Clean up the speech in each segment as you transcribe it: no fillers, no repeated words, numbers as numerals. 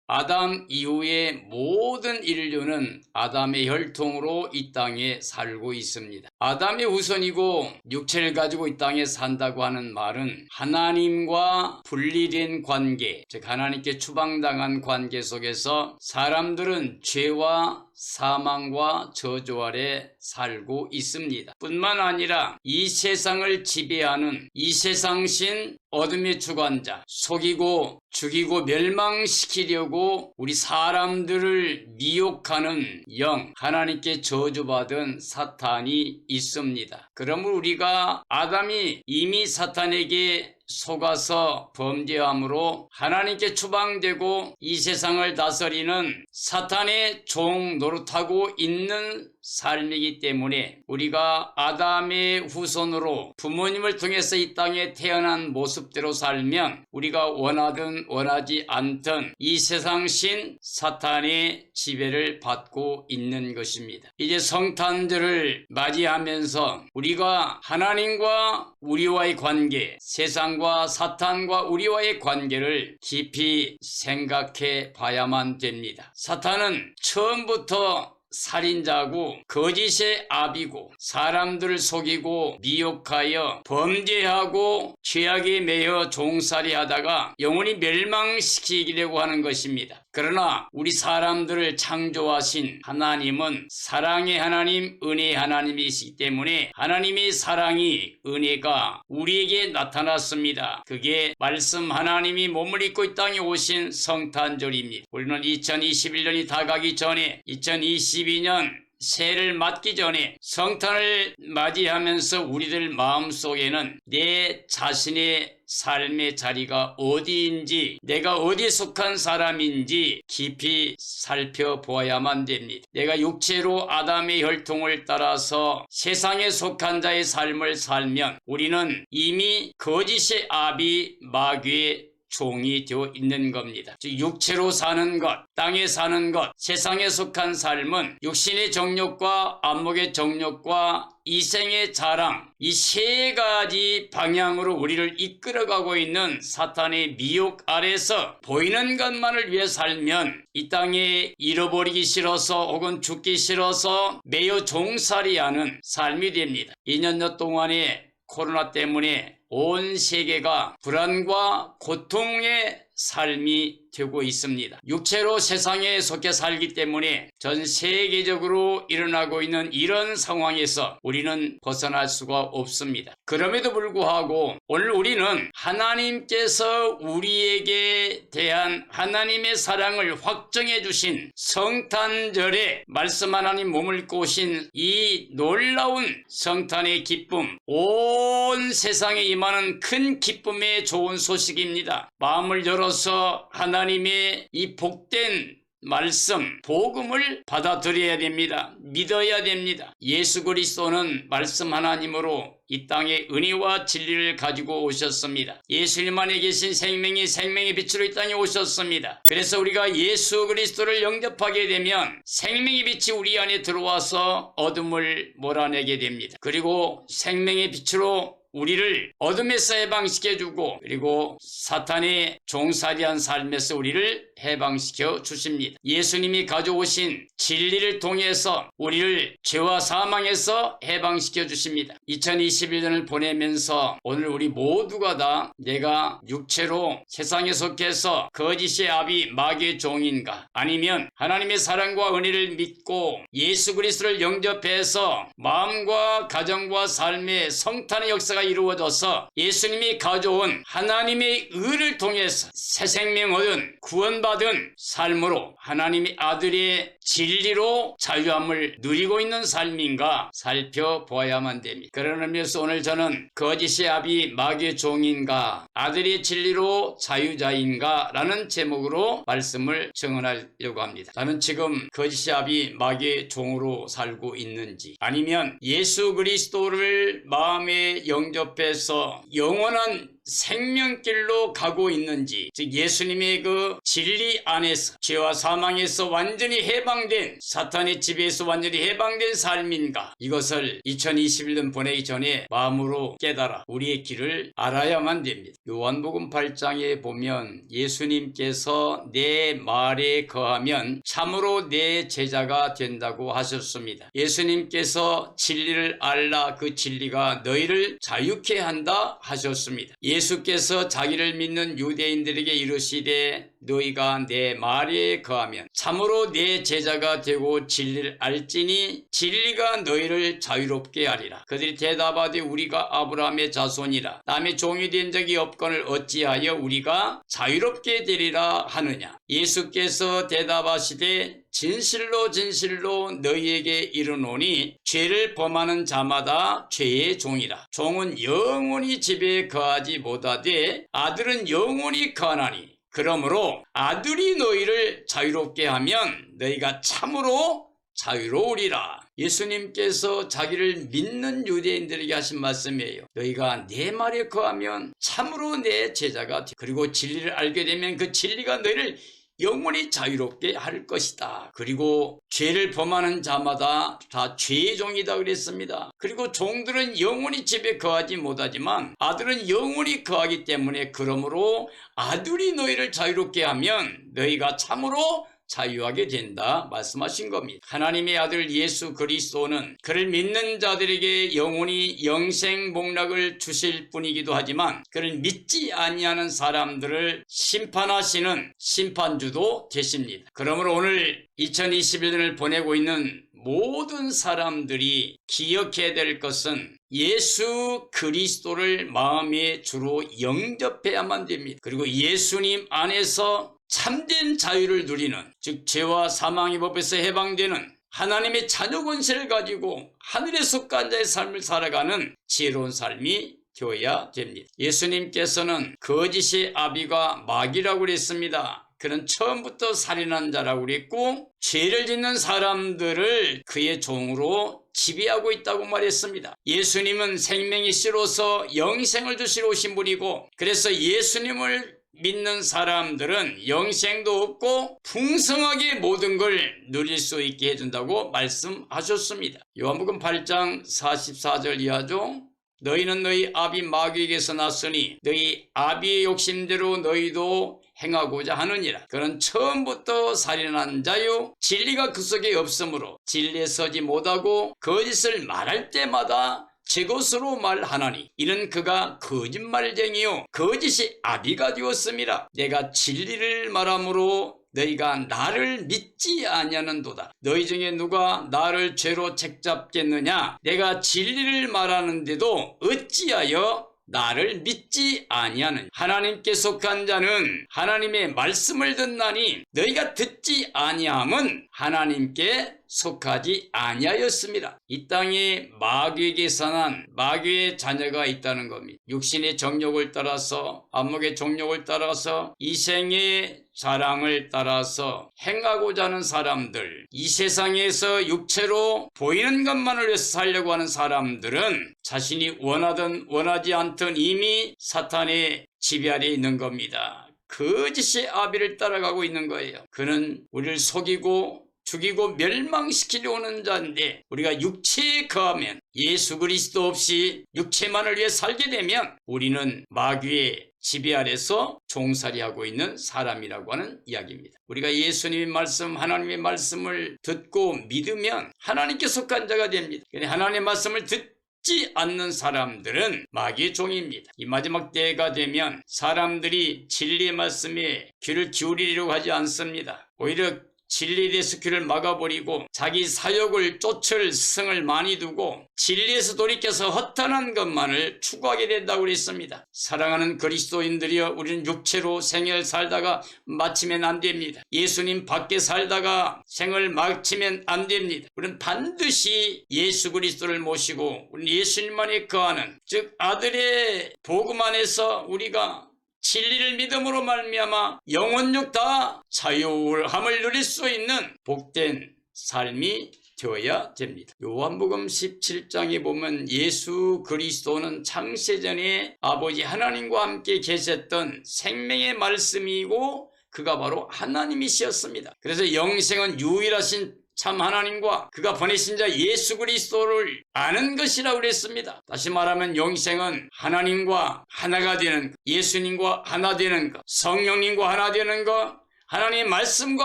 아담 이후의 모든 인류는 아담의 혈통으로 이 땅에 살고 있습니다. 아담의 후손이고 육체를 가지고 이 땅에 산다고 하는 말은 하나님과 분리된 관계, 즉 하나님께 추방당한 관계 속에서 사람들은 죄와 사망과 저주 아래 살고 있습니다. 뿐만 아니라 이 세상을 지배하는 이 세상신 어둠의 주관자, 속이고 죽이고 멸망시키려고 우리 사람들을 미혹하는 영, 하나님께 저주받은 사탄이 있습니다. 그러므로 우리가 아담이 이미 사탄에게 속아서 범죄함으로 하나님께 추방되고 이 세상을 다스리는 사탄의 종 노릇하고 있는 삶이기 때문에 우리가 아담의 후손으로 부모님을 통해서 이 땅에 태어난 모습대로 살면 우리가 원하든 원하지 않든 이 세상신 사탄의 지배를 받고 있는 것입니다. 이제 성탄절을 맞이하면서 우리가 하나님과 우리와의 관계, 세상과 사탄과 우리와의 관계를 깊이 생각해 봐야만 됩니다. 사탄은 처음부터 살인자고 거짓의 아비고 사람들을 속이고 미혹하여 범죄하고 죄악에 매여 종살이 하다가 영원히 멸망시키려고 하는 것입니다. 그러나 우리 사람들을 창조하신 하나님은 사랑의 하나님, 은혜의 하나님이시기 때문에 하나님의 사랑이, 은혜가 우리에게 나타났습니다. 그게 말씀 하나님이 몸을 입고 이 땅에 오신 성탄절입니다. 우리는 2021년이 다가기 전에 2022년 새해를 맞기 전에 성탄을 맞이하면서 우리들 마음속에는 내 자신의 삶의 자리가 어디인지, 내가 어디에 속한 사람인지 깊이 살펴보아야만 됩니다. 내가 육체로 아담의 혈통을 따라서 세상에 속한 자의 삶을 살면 우리는 이미 거짓의 아비 마귀의 종이 되어 있는 겁니다. 즉 육체로 사는 것, 땅에 사는 것, 세상에 속한 삶은 육신의 정욕과 안목의 정욕과 이생의 자랑, 이 세 가지 방향으로 우리를 이끌어가고 있는 사탄의 미혹 아래서 보이는 것만을 위해 살면 이 땅에 잃어버리기 싫어서 혹은 죽기 싫어서 매여 종살이하는 삶이 됩니다. 2년여 동안에 코로나 때문에 온 세계가 불안과 고통의 삶이 되고 있습니다. 육체로 세상에 속해 살기 때문에 전 세계적으로 일어나고 있는 이런 상황에서 우리는 벗어날 수가 없습니다. 그럼에도 불구하고 오늘 우리는 하나님께서 우리에게 대한 하나님의 사랑을 확정해 주신 성탄절에 말씀 하나님 몸을 입고 오신 이 놀라운 성탄의 기쁨, 온 세상에 임하는 큰 기쁨의 좋은 소식입니다. 마음을 열어서 하나님의 이 복된 말씀, 복음을 받아들여야 됩니다. 믿어야 됩니다. 예수 그리스도는 말씀 하나님으로 이 땅에 은혜와 진리를 가지고 오셨습니다. 예수님 안에 계신 생명이 생명의 빛으로 이 땅에 오셨습니다. 그래서 우리가 예수 그리스도를 영접하게 되면 생명의 빛이 우리 안에 들어와서 어둠을 몰아내게 됩니다. 그리고 생명의 빛으로 우리를 어둠에서 해방시켜주고 그리고 사탄의 종살이한 삶에서 우리를 해방시켜 주십니다. 예수님이 가져오신 진리를 통해서 우리를 죄와 사망에서 해방시켜 주십니다. 2021년을 보내면서 오늘 우리 모두가 다 내가 육체로 세상에 속해서 거짓의 아비 마귀의 종인가, 아니면 하나님의 사랑과 은혜를 믿고 예수 그리스도를 영접해서 마음과 가정과 삶의 성탄의 역사가 이루어져서 예수님이 가져온 하나님의 의를 통해서 새 생명 얻은 구원받은 삶으로 하나님의 아들의 진리로 자유함을 누리고 있는 삶인가 살펴보아야만 됩니다. 그런 의미에서 오늘 저는 거짓의 아비 마귀의 종인가, 아들의 진리로 자유자인가 라는 제목으로 말씀을 증언하려고 합니다. 나는 지금 거짓의 아비 마귀의 종으로 살고 있는지, 아니면 예수 그리스도를 마음에 영접해서 영원한 생명길로 가고 있는지, 즉 예수님의 그 진리 안에서 죄와 사망에서 완전히 해방된, 사탄의 지배에서 완전히 해방된 삶인가, 이것을 2021년 보내기 전에 마음으로 깨달아 우리의 길을 알아야만 됩니다. 요한복음 8장에 보면 예수님께서 내 말에 거하면 참으로 내 제자가 된다고 하셨습니다. 예수님께서 진리를 알라, 그 진리가 너희를 자유케 한다 하셨습니다. 예수께서 자기를 믿는 유대인들에게 이르시되 너희가 내 말에 거하면 참으로 내 제자가 되고 진리를 알지니 진리가 너희를 자유롭게 하리라. 그들이 대답하되 우리가 아브라함의 자손이라 남의 종이 된 적이 없거늘 어찌하여 우리가 자유롭게 되리라 하느냐. 예수께서 대답하시되 진실로 진실로 너희에게 이르노니 죄를 범하는 자마다 죄의 종이라. 종은 영원히 집에 거하지 못하되 아들은 영원히 거하나니 그러므로 아들이 너희를 자유롭게 하면 너희가 참으로 자유로우리라. 예수님께서 자기를 믿는 유대인들에게 하신 말씀이에요. 너희가 내 말에 거하면 참으로 내 제자가 되고 그리고 진리를 알게 되면 그 진리가 너희를 영원히 자유롭게 할 것이다. 그리고 죄를 범하는 자마다 다 죄의 종이다 그랬습니다. 그리고 종들은 영원히 집에 거하지 못하지만 아들은 영원히 거하기 때문에 그러므로 아들이 너희를 자유롭게 하면 너희가 참으로 자유하게 된다 말씀하신 겁니다. 하나님의 아들 예수 그리스도는 그를 믿는 자들에게 영원히 영생 복락을 주실 분이기도 하지만 그를 믿지 아니하는 사람들을 심판하시는 심판주도 되십니다. 그러므로 오늘 2021년을 보내고 있는 모든 사람들이 기억해야 될 것은 예수 그리스도를 마음의 주로 영접해야만 됩니다. 그리고 예수님 안에서 참된 자유를 누리는, 즉 죄와 사망의 법에서 해방되는 하나님의 자녀 권세를 가지고 하늘에 속한 자의 삶을 살아가는 지혜로운 삶이 되어야 됩니다. 예수님께서는 거짓의 아비가 마귀라고 그랬습니다. 그는 처음부터 살인한 자라고 그랬고 죄를 짓는 사람들을 그의 종으로 지배하고 있다고 말했습니다. 예수님은 생명의 씨로서 영생을 주시러 오신 분이고 그래서 예수님을 믿는 사람들은 영생도 없고 풍성하게 모든 걸 누릴 수 있게 해준다고 말씀하셨습니다. 요한복음 8장 44절 이하죠. 너희는 너희 아비 마귀에게서 났으니 너희 아비의 욕심대로 너희도 행하고자 하느니라. 그는 처음부터 살인한 자요 진리가 그 속에 없으므로 진리에 서지 못하고 거짓을 말할 때마다 제 것으로 말하나니 이는 그가 거짓말쟁이요 거짓이 아비가 되었음이라. 내가 진리를 말함으로 너희가 나를 믿지 아니하는도다. 너희 중에 누가 나를 죄로 책잡겠느냐. 내가 진리를 말하는데도 어찌하여 나를 믿지 아니하느냐. 하나님께 속한 자는 하나님의 말씀을 듣나니 너희가 듣지 아니함은 하나님께 속하지 아니하였습니다. 이 땅에 마귀에게서 난 마귀의 자녀가 있다는 겁니다. 육신의 정욕을 따라서 안목의 정욕을 따라서 이생의 자랑을 따라서 행하고자 하는 사람들, 이 세상에서 육체로 보이는 것만을 위해서 살려고 하는 사람들은 자신이 원하든 원하지 않든 이미 사탄의 지배 아래에 있는 겁니다. 거짓의 아비를 따라가고 있는 거예요. 그는 우리를 속이고 죽이고 멸망시키려 오는 자인데 우리가 육체에 거하면 예수 그리스도 없이 육체만을 위해 살게 되면 우리는 마귀의 지배 아래서 종살이하고 있는 사람이라고 하는 이야기입니다. 우리가 예수님의 말씀, 하나님의 말씀을 듣고 믿으면 하나님께 속한 자가 됩니다. 하나님의 말씀을 듣지 않는 사람들은 마귀의 종입니다. 이 마지막 때가 되면 사람들이 진리의 말씀에 귀를 기울이려고 하지 않습니다. 오히려 진리에 대해서 귀를 막아버리고 자기 사욕을 쫓을 승을 많이 두고 진리에서 돌이켜서 허탄한 것만을 추구하게 된다고 그랬습니다. 사랑하는 그리스도인들이여, 우리는 육체로 생을 살다가 마치면 안 됩니다. 예수님 밖에 살다가 생을 마치면 안 됩니다. 우리는 반드시 예수 그리스도를 모시고 우리는 예수님만에 거하는, 즉 아들의 복음 안에서 우리가 진리를 믿음으로 말미암아 영원육 다 자유함을 누릴 수 있는 복된 삶이 되어야 됩니다. 요한복음 17장에 보면 예수 그리스도는 창세전에 아버지 하나님과 함께 계셨던 생명의 말씀이고 그가 바로 하나님이셨습니다. 그래서 영생은 유일하신 참 하나님과 그가 보내신 자 예수 그리스도를 아는 것이라고 그랬습니다. 다시 말하면 영생은 하나님과 하나가 되는 것, 예수님과 하나 되는 것, 성령님과 하나 되는 것, 하나님의 말씀과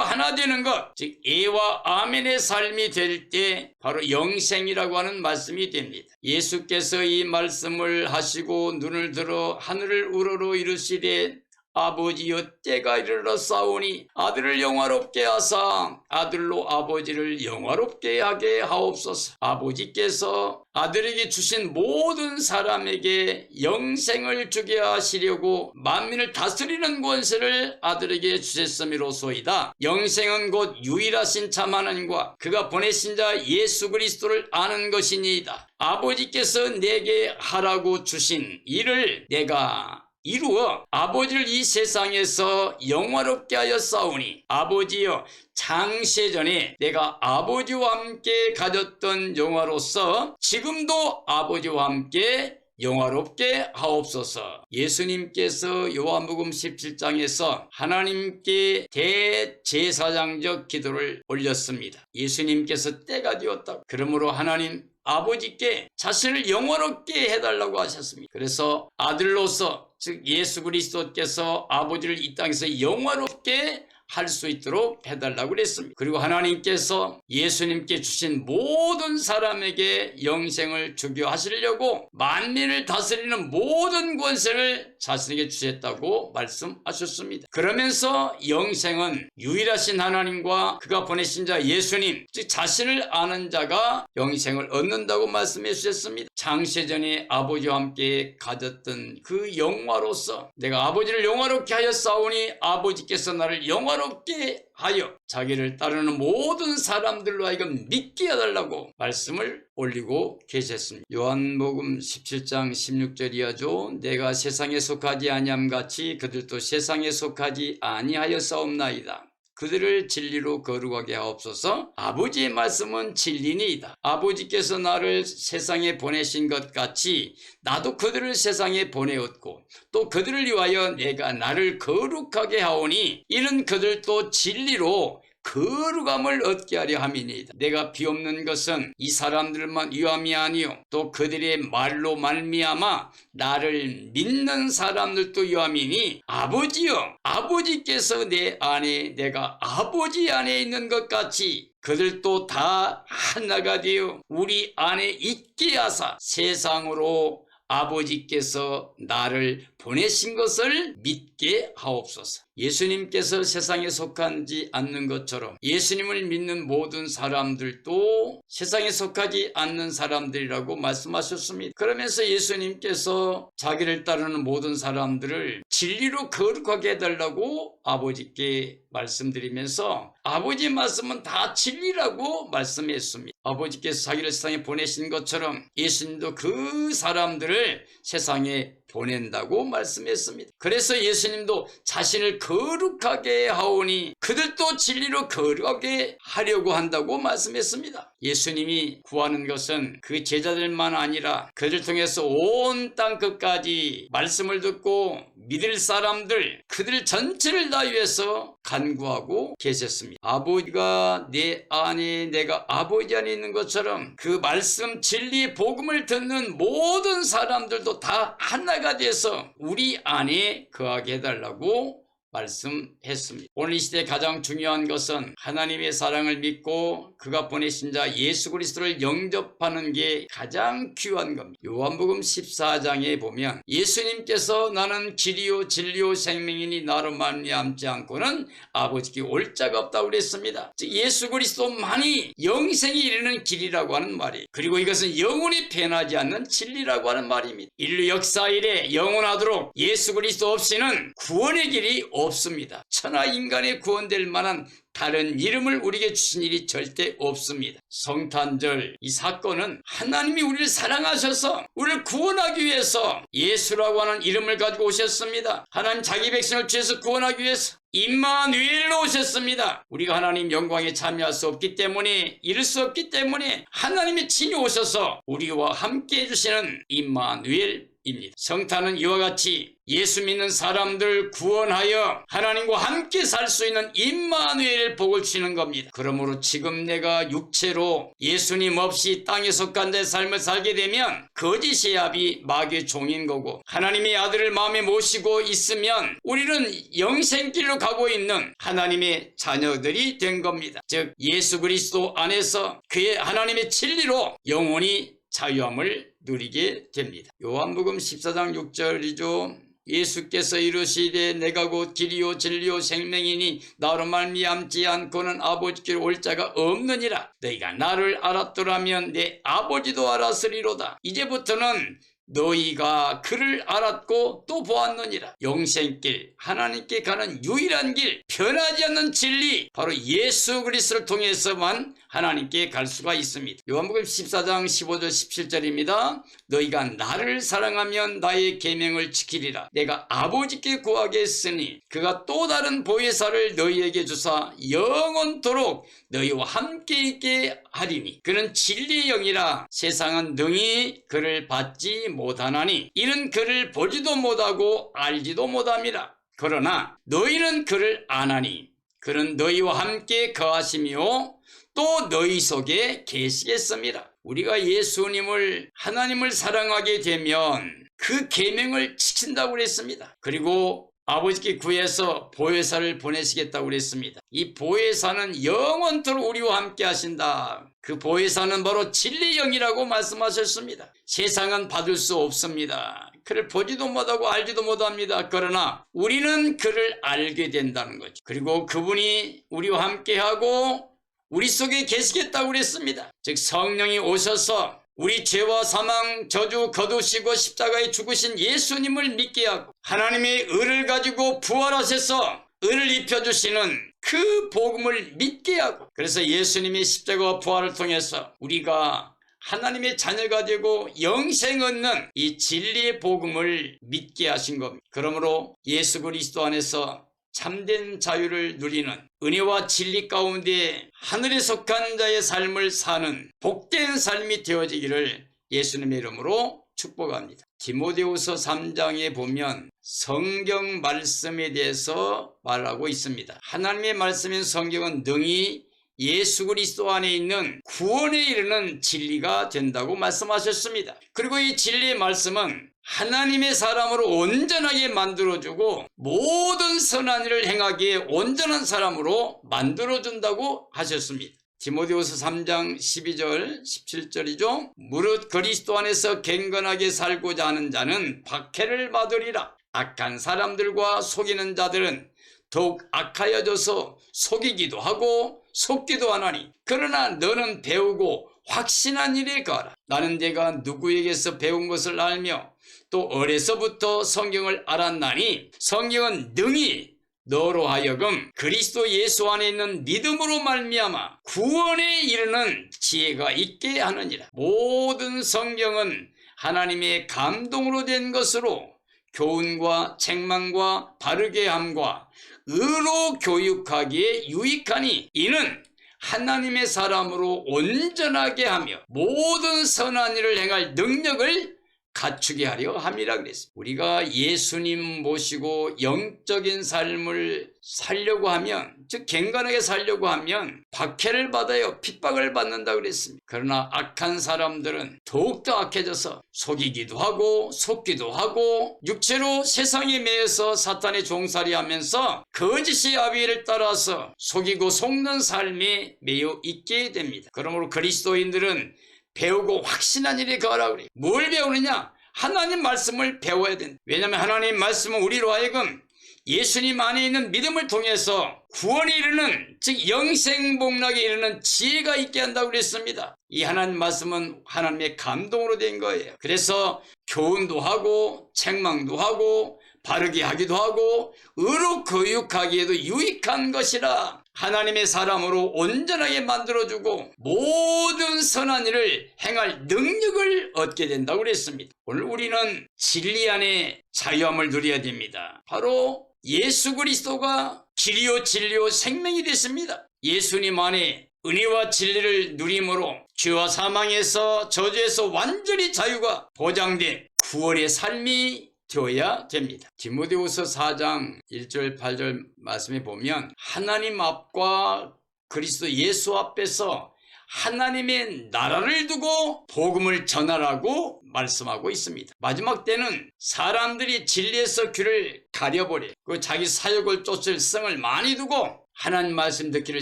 하나 되는 것, 즉 예와 아멘의 삶이 될 때 바로 영생이라고 하는 말씀이 됩니다. 예수께서 이 말씀을 하시고 눈을 들어 하늘을 우러러 이르시되 아버지여 때가 이르렀사오니 아들을 영화롭게 하사 아들로 아버지를 영화롭게 하게 하옵소서. 아버지께서 아들에게 주신 모든 사람에게 영생을 주게 하시려고 만민을 다스리는 권세를 아들에게 주셨음이로소이다. 영생은 곧 유일하신 참 하나님과 그가 보내신 자 예수 그리스도를 아는 것이니이다. 아버지께서 내게 하라고 주신 일을 내가 이루어 아버지를 이 세상에서 영화롭게 하였사오니 아버지여 창세전에 내가 아버지와 함께 가졌던 영화로서 지금도 아버지와 함께 영화롭게 하옵소서. 예수님께서 요한복음 17장에서 하나님께 대제사장적 기도를 올렸습니다. 예수님께서 때가 되었다. 그러므로 하나님 아버지께 자신을 영화롭게 해달라고 하셨습니다. 그래서 아들로서 즉 예수 그리스도께서 아버지를 이 땅에서 영화롭게 할 수 있도록 해달라고 그랬습니다. 그리고 하나님께서 예수님께 주신 모든 사람에게 영생을 주게 하시려고 만민을 다스리는 모든 권세를 자신에게 주셨다고 말씀하셨습니다. 그러면서 영생은 유일하신 하나님과 그가 보내신 자 예수님, 즉 자신을 아는 자가 영생을 얻는다고 말씀해 주셨습니다. 창세전에 아버지와 함께 가졌던 그 영화로서 내가 아버지를 영화롭게 하였사오니 아버지께서 나를 영화롭게 하여 자기를 따르는 모든 사람들로 하여금 믿게 해달라고 말씀을 올리고 계셨습니다. 요한복음 17장 16절이야죠. 내가 세상에 속하지 아니함같이 그들도 세상에 속하지 아니하였사옵나이다. 그들을 진리로 거룩하게 하옵소서. 아버지의 말씀은 진리니이다. 아버지께서 나를 세상에 보내신 것 같이 나도 그들을 세상에 보내었고 또 그들을 위하여 내가 나를 거룩하게 하오니 이는 그들도 진리로 거룩함을 얻게 하려 함이니이다. 내가 비옵는 것은 이 사람들만 위함이 아니요 또 그들의 말로 말미암아 나를 믿는 사람들도 위함이니 아버지여 아버지께서 내 안에 내가 아버지 안에 있는 것 같이 그들도 다 하나가 되어 우리 안에 있게 하사 세상으로 아버지께서 나를 보내신 것을 믿게 하옵소서. 예수님께서 세상에 속하지 않는 것처럼 예수님을 믿는 모든 사람들도 세상에 속하지 않는 사람들이라고 말씀하셨습니다. 그러면서 예수님께서 자기를 따르는 모든 사람들을 진리로 거룩하게 해달라고 아버지께 말씀드리면서 아버지의 말씀은 다 진리라고 말씀했습니다. 아버지께서 자기를 세상에 보내신 것처럼 예수님도 그 사람들을 세상에 보낸다고 말씀했습니다. 그래서 예수님도 자신을 거룩하게 하오니 그들도 진리로 거룩하게 하려고 한다고 말씀했습니다. 예수님이 구하는 것은 그 제자들만 아니라 그들 통해서 온 땅 끝까지 말씀을 듣고 믿을 사람들 그들 전체를 다 위해서 간구하고 계셨습니다. 아버지가 내 안에 내가 아버지 안에 있는 것처럼 그 말씀 진리 복음을 듣는 모든 사람들도 다 하나가 돼서 우리 안에 거하게 해달라고 말씀했습니다. 오늘 이 시대에 가장 중요한 것은 하나님의 사랑을 믿고 그가 보내신 자 예수 그리스도를 영접하는 게 가장 귀한 겁니다. 요한복음 14장에 보면 예수님께서 나는 길이요 진리요 생명이니 나로 말미암지 않고는 아버지께 올 자가 없다고 그랬습니다. 즉 예수 그리스도만이 영생에 이르는 길이라고 하는 말이에요. 그리고 이것은 영원히 변하지 않는 진리라고 하는 말입니다. 인류 역사 이래 영원하도록 예수 그리스도 없이는 구원의 길이 없습니다. 천하 인간의 구원될 만한 다른 이름을 우리에게 주신 일이 절대 없습니다. 성탄절 이 사건은 하나님이 우리를 사랑하셔서 우리를 구원하기 위해서 예수라고 하는 이름을 가지고 오셨습니다. 하나님 자기 백성을 죄에서 구원하기 위해서 임마누엘로 오셨습니다. 우리가 하나님 영광에 참여할 수 없기 때문에, 이룰 수 없기 때문에 하나님이 친히 오셔서 우리와 함께 해주시는 임마누엘입니다. 성탄은 이와 같이 예수 믿는 사람들 구원하여 하나님과 함께 살 수 있는 임마누엘 복을 주시는 겁니다. 그러므로 지금 내가 육체로 예수님 없이 땅에 속한 내 삶을 살게 되면 거짓의 아비 마귀의 종인 거고, 하나님의 아들을 마음에 모시고 있으면 우리는 영생길로 가고 있는 하나님의 자녀들이 된 겁니다. 즉 예수 그리스도 안에서 그의 하나님의 진리로 영원히 자유함을 누리게 됩니다. 요한복음 14장 6절이죠. 예수께서 이르시되 내가 곧 길이요 진리요 생명이니 나로 말미암지 않고는 아버지께로 올 자가 없느니라. 너희가 나를 알았더라면 내 아버지도 알았으리로다. 이제부터는 너희가 그를 알았고 또 보았느니라. 영생길, 하나님께 가는 유일한 길, 변하지 않는 진리, 바로 예수 그리스도를 통해서만 하나님께 갈 수가 있습니다. 요한복음 14장 15절 17절입니다. 너희가 나를 사랑하면 나의 계명을 지키리라. 내가 아버지께 구하겠으니 그가 또 다른 보혜사를 너희에게 주사 영원토록 너희와 함께 있게 하리니 그는 진리의 영이라. 세상은 능히 그를 받지 못하나니 이는 그를 보지도 못하고 알지도 못함이라. 그러나 너희는 그를 아나니 그는 너희와 함께 거하시며 또 너희 속에 계시겠습니다. 우리가 예수님을, 하나님을 사랑하게 되면 그 계명을 지킨다고 그랬습니다. 그리고 아버지께 구해서 보혜사를 보내시겠다고 그랬습니다. 이 보혜사는 영원토록 우리와 함께 하신다. 그 보혜사는 바로 진리의 영이라고 말씀하셨습니다. 세상은 받을 수 없습니다. 그를 보지도 못하고 알지도 못합니다. 그러나 우리는 그를 알게 된다는 거죠. 그리고 그분이 우리와 함께하고 우리 속에 계시겠다고 그랬습니다. 즉 성령이 오셔서 우리 죄와 사망, 저주 거두시고 십자가에 죽으신 예수님을 믿게 하고 하나님의 의를 가지고 부활하셔서 의를 입혀주시는 그 복음을 믿게 하고, 그래서 예수님의 십자가와 부활을 통해서 우리가 하나님의 자녀가 되고 영생 얻는 이 진리의 복음을 믿게 하신 겁니다. 그러므로 예수 그리스도 안에서 참된 자유를 누리는, 은혜와 진리 가운데 하늘에 속한 자의 삶을 사는 복된 삶이 되어지기를 예수님의 이름으로 축복합니다. 디모데후서 3장에 보면 성경 말씀에 대해서 말하고 있습니다. 하나님의 말씀인 성경은 능히 예수 그리스도 안에 있는 구원에 이르는 진리가 된다고 말씀하셨습니다. 그리고 이 진리의 말씀은 하나님의 사람으로 온전하게 만들어주고 모든 선한 일을 행하기에 온전한 사람으로 만들어준다고 하셨습니다. 디모데후서 3장 12절 17절이죠. 무릇 그리스도 안에서 갱건하게 살고자 하는 자는 박해를 받으리라. 악한 사람들과 속이는 자들은 더욱 악하여져서 속이기도 하고 속기도 하나니 그러나 너는 배우고 확신한 일에 가라. 나는 내가 누구에게서 배운 것을 알며 또 어려서부터 성경을 알았나니 성경은 능히 너로 하여금 그리스도 예수 안에 있는 믿음으로 말미암아 구원에 이르는 지혜가 있게 하느니라. 모든 성경은 하나님의 감동으로 된 것으로 교훈과 책망과 바르게 함과 의로 교육하기에 유익하니 이는 하나님의 사람으로 온전하게 하며 모든 선한 일을 행할 능력을 갖추게 하려 함이라 그랬습니다. 우리가 예수님 모시고 영적인 삶을 살려고 하면, 즉 갱건하게 살려고 하면 박해를 받아요. 핍박을 받는다 그랬습니다. 그러나 악한 사람들은 더욱더 악해져서 속이기도 하고 속기도 하고 육체로 세상에 매여서 사탄의 종살이 하면서 거짓의 아비를 따라서 속이고 속는 삶에 매여 있게 됩니다. 그러므로 그리스도인들은 배우고 확신한 일에 거하라고 그래요. 뭘 배우느냐? 하나님 말씀을 배워야 된다. 왜냐하면 하나님 말씀은 우리로 하여금 예수님 안에 있는 믿음을 통해서 구원에 이르는, 즉 영생복락에 이르는 지혜가 있게 한다고 그랬습니다. 이 하나님 말씀은 하나님의 감동으로 된 거예요. 그래서 교훈도 하고 책망도 하고 바르게 하기도 하고 의로 교육하기에도 유익한 것이라 하나님의 사람으로 온전하게 만들어주고 모든 선한 일을 행할 능력을 얻게 된다고 그랬습니다. 오늘 우리는 진리 안에 자유함을 누려야 됩니다. 바로 예수 그리스도가 길이요 진리요 생명이 됐습니다. 예수님 안에 은혜와 진리를 누림으로 죄와 사망에서 저주에서 완전히 자유가 보장된 구원의 삶이 되어야 됩니다. 디모데후서 4장 1절 8절 말씀에 보면 하나님 앞과 그리스도 예수 앞에서 하나님의 나라를 두고 복음을 전하라고 말씀하고 있습니다. 마지막 때는 사람들이 진리에서 귀를 가려버려 그 자기 사역을 쫓을 성을 많이 두고 하나님 말씀 듣기를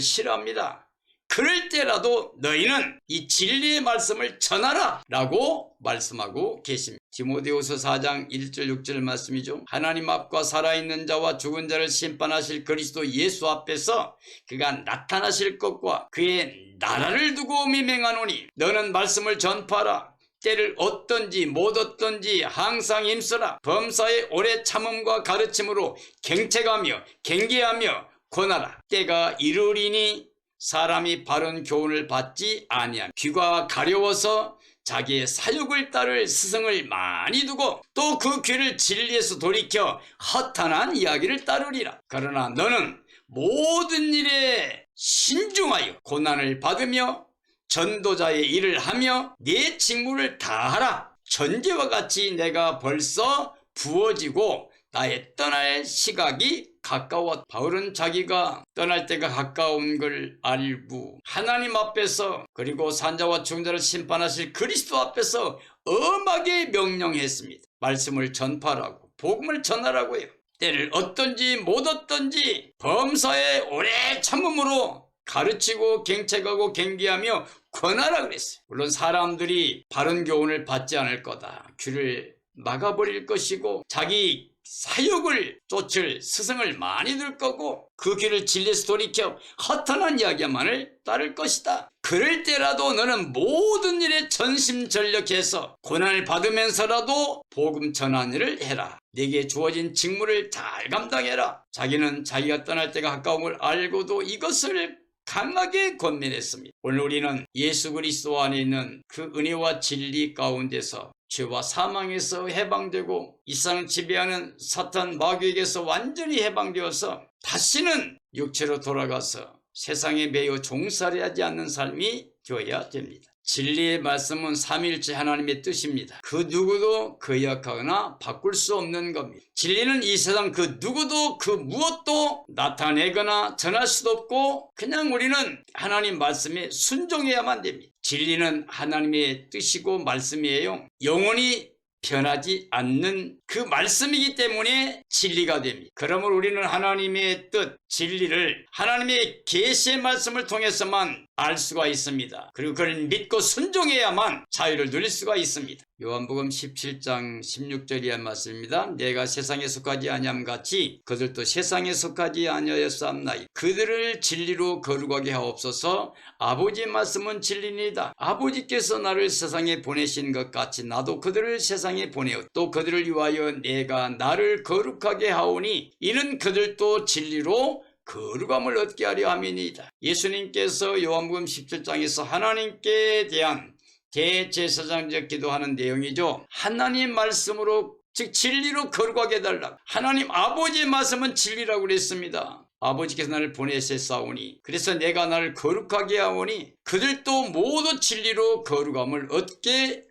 싫어합니다. 그럴 때라도 너희는 이 진리의 말씀을 전하라 라고 말씀하고 계십니다. 디모데후서 4장 1절 6절 말씀이죠. 하나님 앞과 살아있는 자와 죽은 자를 심판하실 그리스도 예수 앞에서 그가 나타나실 것과 그의 나라를 두고 미맹하노니 너는 말씀을 전파하라. 때를 얻든지 못 얻든지 항상 힘쓰라. 범사의 오래 참음과 가르침으로 경책하며 경계하며 권하라. 때가 이르리니 사람이 바른 교훈을 받지 아니하며 귀가 가려워서 자기의 사욕을 따를 스승을 많이 두고 또 그 귀를 진리에서 돌이켜 허탄한 이야기를 따르리라. 그러나 너는 모든 일에 신중하여 고난을 받으며 전도자의 일을 하며 네 직무를 다하라. 전제와 같이 내가 벌써 부어지고 나의 떠날 시각이 가까워. 바울은 자기가 떠날 때가 가까운 걸 알고 하나님 앞에서 그리고 산자와 중자를 심판하실 그리스도 앞에서 엄하게 명령했습니다. 말씀을 전파하라고, 복음을 전하라고요. 때를 얻든지 못 얻든지 범사에 오래 참음으로 가르치고 경책하고 경계하며 권하라 그랬어요. 물론 사람들이 바른 교훈을 받지 않을 거다. 귀를 막아버릴 것이고 자기 사욕을 쫓을 스승을 많이 들 거고 그 길을 진리에서 돌이켜 허탄한 이야기만을 따를 것이다. 그럴 때라도 너는 모든 일에 전심전력해서 고난을 받으면서라도 복음 전하는 일을 해라. 네게 주어진 직무를 잘 감당해라. 자기는 자기가 떠날 때가 가까운 걸 알고도 이것을 강하게 권면했습니다. 오늘 우리는 예수 그리스도 안에 있는 그 은혜와 진리 가운데서 죄와 사망에서 해방되고 이 세상을 지배하는 사탄 마귀에게서 완전히 해방되어서 다시는 육체로 돌아가서 세상에 매여 종살이하지 않는 삶이 되어야 됩니다. 진리의 말씀은 삼위일체 하나님의 뜻입니다. 그 누구도 거역하거나 바꿀 수 없는 겁니다. 진리는 이 세상 그 누구도 그 무엇도 나타내거나 전할 수도 없고 그냥 우리는 하나님 말씀에 순종해야만 됩니다. 진리는 하나님의 뜻이고 말씀이에요. 영원히 변하지 않는 그 말씀이기 때문에 진리가 됩니다. 그러므로 우리는 하나님의 뜻, 진리를 하나님의 계시의 말씀을 통해서만 알 수가 있습니다. 그리고 그를 믿고 순종해야만 자유를 누릴 수가 있습니다. 요한복음 17장 16절이란 말씀입니다. 내가 세상에 속하지 아니함 같이 그들도 세상에 속하지 아니하였사옵나이다. 그들을 진리로 거룩하게 하옵소서. 아버지의 말씀은 진리니이다. 아버지께서 나를 세상에 보내신 것 같이 나도 그들을 세상에 보내어 또 그들을 위하여 내가 나를 거룩하게 하오니 이는 그들도 진리로 거룩함을 얻게 하려 함이니이다. 예수님께서 요한복음 17장에서 하나님께 대한 대제사장적 기도하는 내용이죠. 하나님 말씀으로 즉 진리로 거룩하게 해달라. 하나님 아버지의 말씀은 진리라고 그랬습니다. 아버지께서 나를 보내셨사오니 그래서 내가 나를 거룩하게 하오니 그들도 모두 진리로 거룩함을 얻게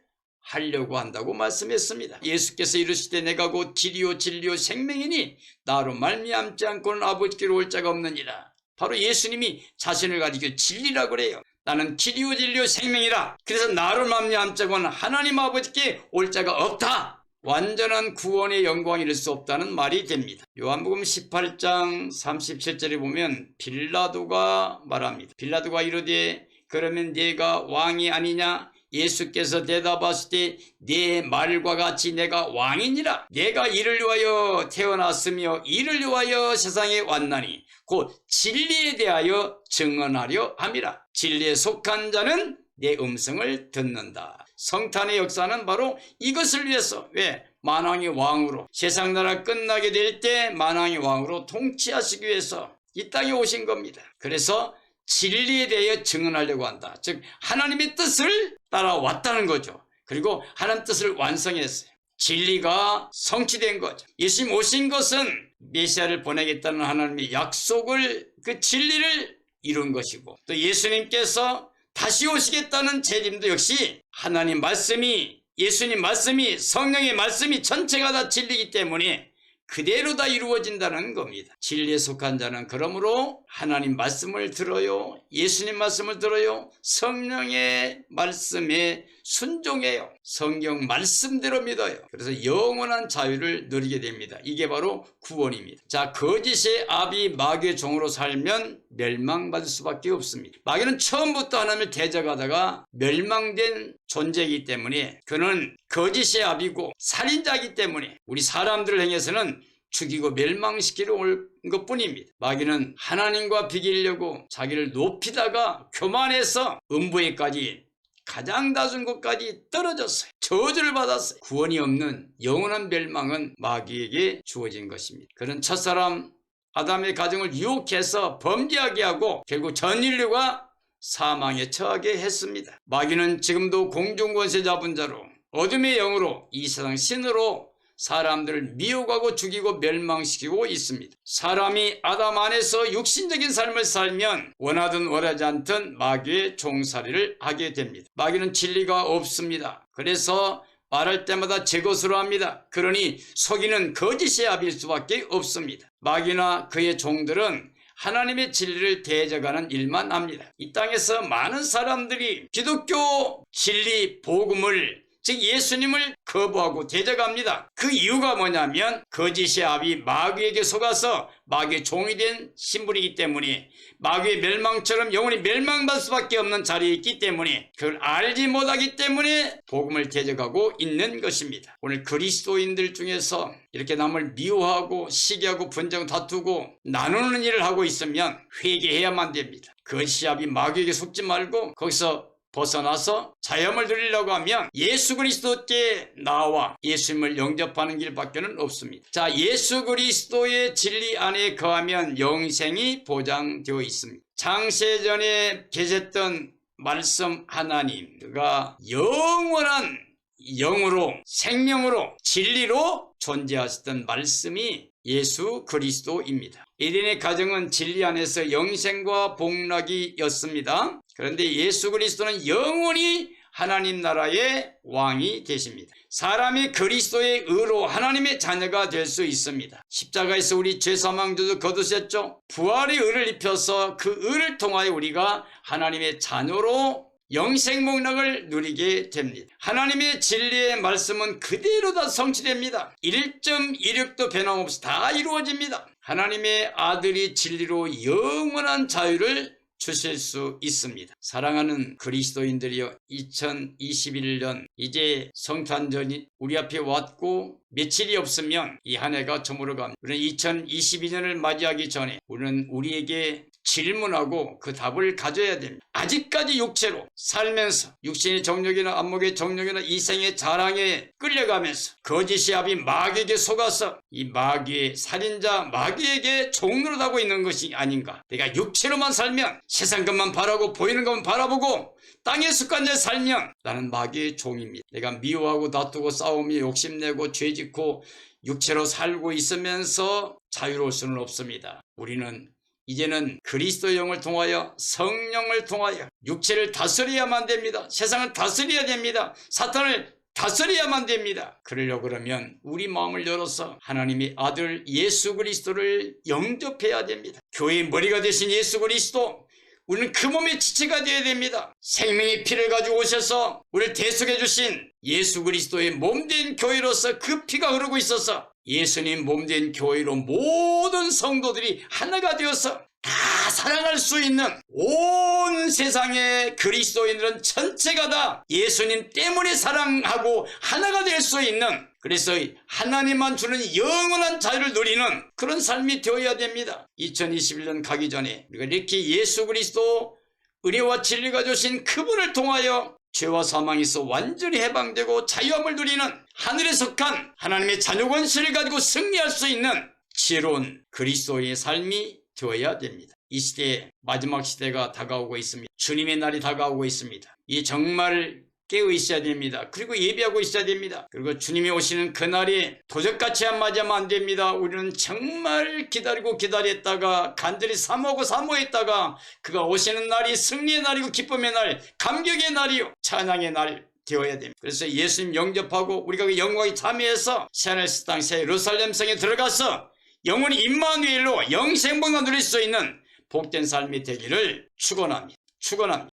하려고 한다고 말씀했습니다. 예수께서 이르시되 내가 곧 길이요 진리요 생명이니 나로 말미암지 않고는 아버지께로 올 자가 없느니라. 바로 예수님이 자신을 가지고 진리라고 그래요. 나는 길이요 진리요 생명이라. 그래서 나로 말미암지 않고는 하나님 아버지께 올 자가 없다. 완전한 구원의 영광이 이룰 수 없다는 말이 됩니다. 요한복음 18장 37절에 보면 빌라도가 말합니다. 빌라도가 이르되 그러면 네가 왕이 아니냐? 예수께서 대답하시되 네 말과 같이 내가 왕이니라. 내가 이를 위하여 태어났으며 이를 위하여 세상에 왔나니 곧 진리에 대하여 증언하려 함이라. 진리에 속한 자는 내 음성을 듣는다. 성탄의 역사는 바로 이것을 위해서 왜? 만왕의 왕으로 세상 나라 끝나게 될 때 만왕의 왕으로 통치하시기 위해서 이 땅에 오신 겁니다. 그래서 진리에 대해 증언하려고 한다. 즉 하나님의 뜻을 따라왔다는 거죠. 그리고 하나님 뜻을 완성했어요. 진리가 성취된 거죠. 예수님 오신 것은 메시아를 보내겠다는 하나님의 약속을, 그 진리를 이룬 것이고, 또 예수님께서 다시 오시겠다는 재림도 역시 하나님 말씀이, 예수님 말씀이, 성령의 말씀이 전체가 다 진리이기 때문에 그대로 다 이루어진다는 겁니다. 진리에 속한 자는 그러므로 하나님 말씀을 들어요. 예수님 말씀을 들어요. 성령의 말씀에 순종해요. 성경 말씀대로 믿어요. 그래서 영원한 자유를 누리게 됩니다. 이게 바로 구원입니다. 자, 거짓의 아비 마귀의 종으로 살면 멸망받을 수밖에 없습니다. 마귀는 처음부터 하나님을 대적하다가 멸망된 존재이기 때문에 그는 거짓의 아비고 살인자이기 때문에 우리 사람들을 향해서는 죽이고 멸망시키러 올 것뿐입니다. 마귀는 하나님과 비기려고 자기를 높이다가 교만해서 음부에까지, 가장 낮은 곳까지 떨어졌어요. 저주를 받았어요. 구원이 없는 영원한 멸망은 마귀에게 주어진 것입니다. 그는 첫사람 아담의 가정을 유혹해서 범죄하게 하고 결국 전 인류가 사망에 처하게 했습니다. 마귀는 지금도 공중권세 잡은 자로 어둠의 영으로 이 세상 신으로 사람들을 미혹하고 죽이고 멸망시키고 있습니다. 사람이 아담 안에서 육신적인 삶을 살면 원하든 원하지 않든 마귀의 종살이를 하게 됩니다. 마귀는 진리가 없습니다. 그래서 말할 때마다 제 것으로 합니다. 그러니 속이는 거짓의 아비일 수밖에 없습니다. 마귀나 그의 종들은 하나님의 진리를 대적하는 일만 합니다. 이 땅에서 많은 사람들이 기독교 진리 복음을, 즉 예수님을 거부하고 대적합니다. 그 이유가 뭐냐면 거짓의 아비 마귀에게 속아서 마귀의 종이 된 신분이기 때문에, 마귀의 멸망처럼 영원히 멸망받을 수밖에 없는 자리에 있기 때문에, 그걸 알지 못하기 때문에 복음을 대적하고 있는 것입니다. 오늘 그리스도인들 중에서 이렇게 남을 미워하고 시기하고 분쟁 다투고 나누는 일을 하고 있으면 회개해야만 됩니다. 거짓의 아비 마귀에게 속지 말고 거기서 벗어나서 자유함을 누리려고 하면 예수 그리스도께 나와 예수님을 영접하는 길밖에는 없습니다. 자, 예수 그리스도의 진리 안에 거하면 영생이 보장되어 있습니다. 창세전에 계셨던 말씀 하나님, 그가 영원한 영으로, 생명으로, 진리로 존재하셨던 말씀이 예수 그리스도입니다. 에덴의 가정은 진리 안에서 영생과 복락이었습니다. 그런데 예수 그리스도는 영원히 하나님 나라의 왕이 되십니다. 사람이 그리스도의 의로 하나님의 자녀가 될 수 있습니다. 십자가에서 우리 죄사망조도 거두셨죠. 부활의 의를 입혀서 그 의를 통하여 우리가 하나님의 자녀로 영생복락을 누리게 됩니다. 하나님의 진리의 말씀은 그대로 다 성취됩니다. 1.16도 변함없이 다 이루어집니다. 하나님의 아들이 진리로 영원한 자유를 주실 수 있습니다. 사랑하는 그리스도인들이여, 2021년 이제 성탄절이 우리 앞에 왔고 며칠이 없으면 이 한 해가 저물어갑니다. 우리는 2022년을 맞이하기 전에 우리는 우리에게 질문하고 그 답을 가져야 됩니다. 아직까지 육체로 살면서 육신의 정욕이나 안목의 정욕이나 이생의 자랑에 끌려가면서 거짓의 아비 마귀에게 속아서 이 마귀의 살인자 마귀에게 종노릇하고 있는 것이 아닌가. 내가 육체로만 살면 세상 것만 바라고 보이는 것만 바라보고 땅의 습관대로 살면 나는 마귀의 종입니다. 내가 미워하고 다투고 싸우며 욕심내고 죄짓고 육체로 살고 있으면서 자유로울 수는 없습니다. 우리는 이제는 그리스도의 영을 통하여, 성령을 통하여 육체를 다스려야만 됩니다. 세상을 다스려야 됩니다. 사탄을 다스려야만 됩니다. 그러려고 그러면 우리 마음을 열어서 하나님의 아들 예수 그리스도를 영접해야 됩니다. 교회의 머리가 되신 예수 그리스도, 우리는 그 몸의 지체가 되어야 됩니다. 생명의 피를 가지고 오셔서 우리를 대속해 주신 예수 그리스도의 몸된 교회로서 그 피가 흐르고 있어서 예수님 몸된 교회로 모든 성도들이 하나가 되어서 다 사랑할 수 있는, 온 세상의 그리스도인들은 전체가 다 예수님 때문에 사랑하고 하나가 될 수 있는, 그래서 하나님만 주는 영원한 자유를 누리는 그런 삶이 되어야 됩니다. 2021년 가기 전에 우리가 이렇게 예수 그리스도 은혜와 진리가 주신 그분을 통하여 죄와 사망에서 완전히 해방되고 자유함을 누리는, 하늘에 속한 하나님의 자녀 권세를 가지고 승리할 수 있는 지혜로운 그리스도의 삶이 되어야 됩니다. 이 시대에 마지막 시대가 다가오고 있습니다. 주님의 날이 다가오고 있습니다. 이 정말 깨어 있어야 됩니다. 그리고 예비하고 있어야 됩니다. 그리고 주님이 오시는 그날이 도적같이 안 맞으면 안 됩니다. 우리는 정말 기다리고 기다렸다가 간절히 사모했다가 그가 오시는 날이 승리의 날이고 기쁨의 날, 감격의 날이요 찬양의 날 되어야 됩니다. 그래서 예수님 영접하고 우리가 그 영광에 참여해서 새하늘새 땅 새 예루살렘 성에 들어가서 영원히 임마누엘로 영생복만 누릴 수 있는 복된 삶이 되기를 축원합니다.